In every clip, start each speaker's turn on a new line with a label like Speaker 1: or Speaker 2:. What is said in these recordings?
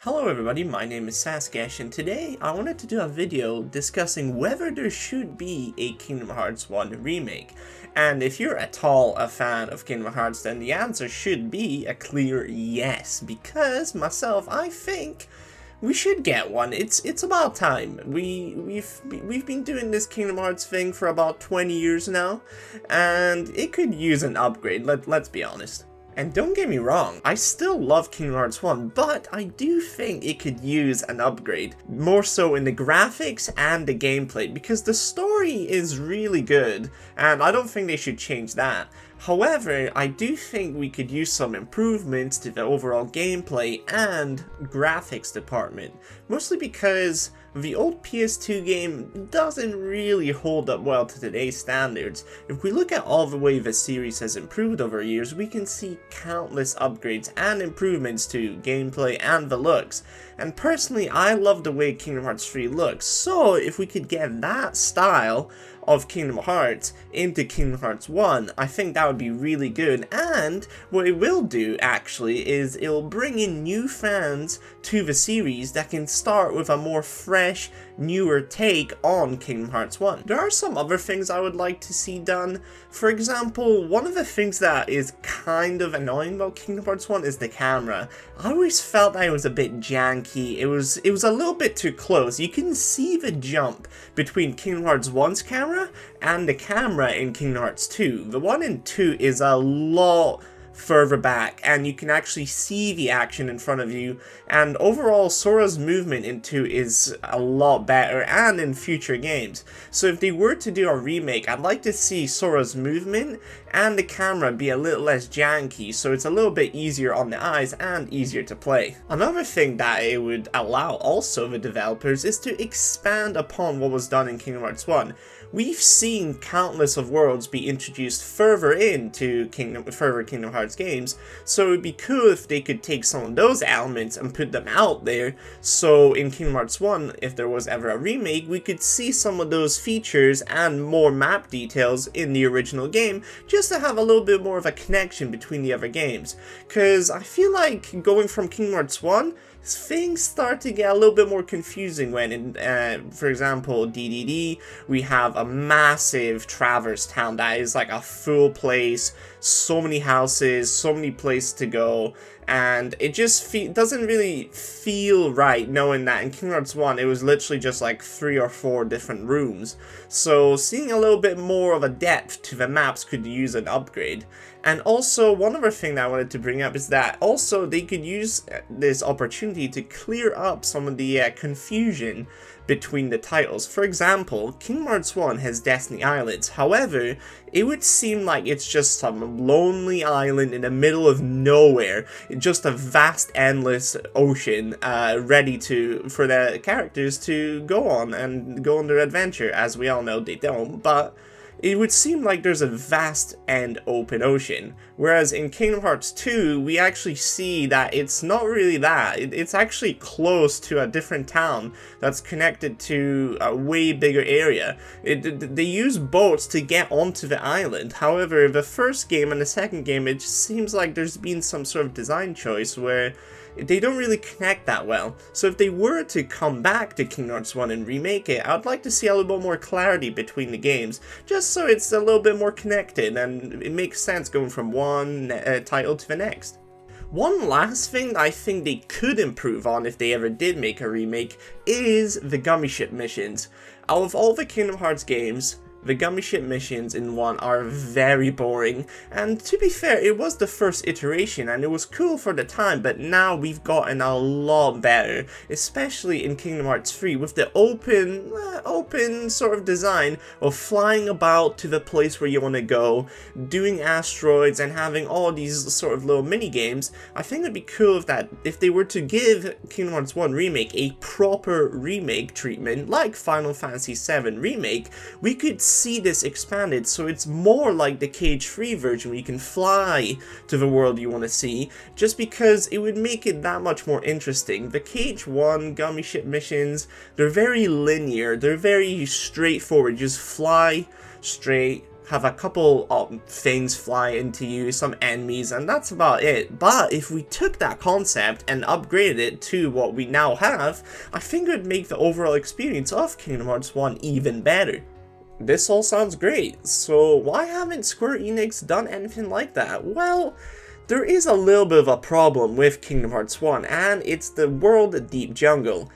Speaker 1: Hello everybody, my name is Saskesh, and today I wanted to do a video discussing whether there should be a Kingdom Hearts 1 remake. And if you're at all a fan of Kingdom Hearts, then the answer should be a clear yes, because myself, I think we should get one. It's about time. We've been doing this Kingdom Hearts thing for about 20 years now, and it could use an upgrade, let's be honest. And don't get me wrong, I still love Kingdom Hearts 1, but I do think it could use an upgrade, more so in the graphics and the gameplay, because the story is really good, and I don't think they should change that. However, I do think we could use some improvements to the overall gameplay and graphics department, mostly because the old PS2 game doesn't really hold up well to today's standards. If we look at all the way the series has improved over years, we can see countless upgrades and improvements to gameplay and the looks. And personally, I love the way Kingdom Hearts 3 looks, so if we could get that style of Kingdom Hearts into Kingdom Hearts 1, I think that would be really good. And what it will do actually is it'll bring in new fans to the series that can start with a more fresh, newer take on Kingdom Hearts 1. There are some other things I would like to see done. For example, one of the things that is kind of annoying about Kingdom Hearts 1 is the camera. I always felt that it was a bit janky. It was a little bit too close. You can see the jump between Kingdom Hearts 1's camera and the camera in Kingdom Hearts 2. The one in 2 is a lot further back, and you can actually see the action in front of you, and overall Sora's movement in 2 is a lot better, and in future games. So if they were to do a remake, I'd like to see Sora's movement and the camera be a little less janky, so it's a little bit easier on the eyes and easier to play. Another thing that it would allow also the developers is to expand upon what was done in Kingdom Hearts 1. We've seen countless of worlds be introduced further into Kingdom Hearts games, so it would be cool if they could take some of those elements and put them out there, so in Kingdom Hearts 1, if there was ever a remake, we could see some of those features and more map details in the original game, just to have a little bit more of a connection between the other games. Because I feel like going from Kingdom Hearts 1, things start to get a little bit more confusing when in, for example, DDD, we have a massive traverse town that is like a full place, so many houses, so many places to go, and it just doesn't really feel right knowing that in Kingdom Hearts 1 it was literally just like 3 or 4 different rooms. So seeing a little bit more of a depth to the maps could use an upgrade. And also, one other thing that I wanted to bring up is that also they could use this opportunity to clear up some of the confusion between the titles. For example, Kingdom Hearts 1 has Destiny Islands, however, it would seem like it's just some lonely island in the middle of nowhere, just a vast endless ocean ready for the characters to go on their adventure. As we all know, they don't, but it would seem like there's a vast and open ocean, whereas in Kingdom Hearts 2, we actually see that it's not really that. It's actually close to a different town that's connected to a way bigger area. They use boats to get onto the island. However, the first game and the second game, it just seems like there's been some sort of design choice where they don't really connect that well. So if they were to come back to Kingdom Hearts 1 and remake it, I'd like to see a little bit more clarity between the games, just so it's a little bit more connected and it makes sense going from one title to the next. One last thing I think they could improve on if they ever did make a remake is the Gummy Ship missions. Out of all the Kingdom Hearts games, the Gummy Ship missions in 1 are very boring, and to be fair, it was the first iteration and it was cool for the time, but now we've gotten a lot better, especially in Kingdom Hearts 3 with the open sort of design of flying about to the place where you want to go, doing asteroids and having all these sort of little mini games. I think it'd be cool if they were to give Kingdom Hearts 1 Remake a proper remake treatment like Final Fantasy VII Remake, we could see this expanded so it's more like the cage-free version where you can fly to the world you want to see, just because it would make it that much more interesting. The Cage 1 Gummy Ship missions, they're very linear, they're very straightforward, just fly straight, have a couple of things fly into you, some enemies, and that's about it. But if we took that concept and upgraded it to what we now have, I think it would make the overall experience of Kingdom Hearts 1 even better. This all sounds great, so why haven't Square Enix done anything like that? Well, there is a little bit of a problem with Kingdom Hearts 1, and it's the world Deep Jungle.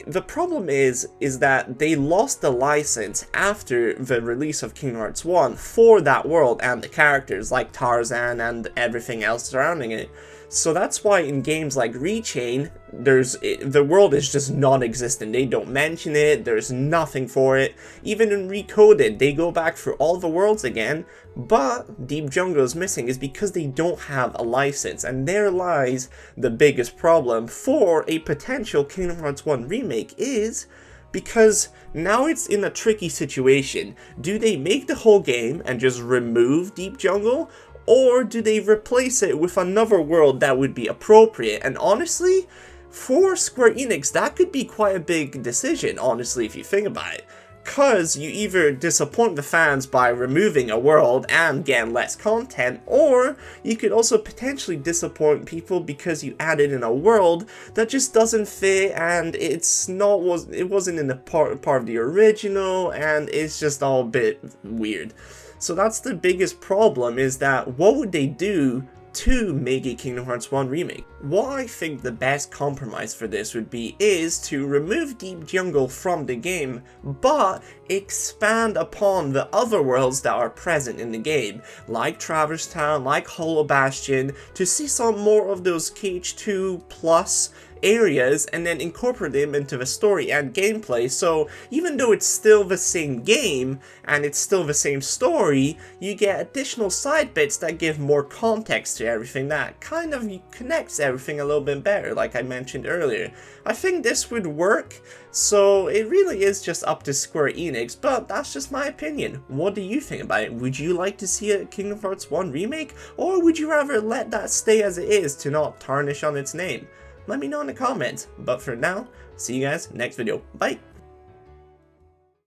Speaker 1: The problem is that they lost the license after the release of Kingdom Hearts 1 for that world and the characters like Tarzan and everything else surrounding it. So that's why in games like Rechain, the world is just non-existent. They don't mention it, there's nothing for it. Even in Recoded, they go back for all the worlds again, but Deep Jungle is missing is because they don't have a license, and there lies the biggest problem for a potential Kingdom Hearts 1 remake is because now it's in a tricky situation. Do they make the whole game and just remove Deep Jungle? Or do they replace it with another world that would be appropriate? And honestly, for Square Enix, that could be quite a big decision, honestly, if you think about it. Because you either disappoint the fans by removing a world and getting less content, or you could also potentially disappoint people because you added in a world that just doesn't fit and it wasn't in the part of the original, and it's just all a bit weird. So that's the biggest problem, is that what would they do to make a Kingdom Hearts 1 remake? What I think the best compromise for this would be is to remove Deep Jungle from the game, but expand upon the other worlds that are present in the game, like Traverse Town, like Hollow Bastion, to see some more of those KH2 plus areas and then incorporate them into the story and gameplay. So even though it's still the same game and it's still the same story, you get additional side bits that give more context to everything, that kind of connects everything a little bit better, like I mentioned earlier. I think this would work, so it really is just up to Square Enix, but that's just my opinion. What do you think about it? Would you like to see a Kingdom Hearts 1 remake, or would you rather let that stay as it is to not tarnish on its name? Let me know in the comments, but for now, see you guys next video. Bye!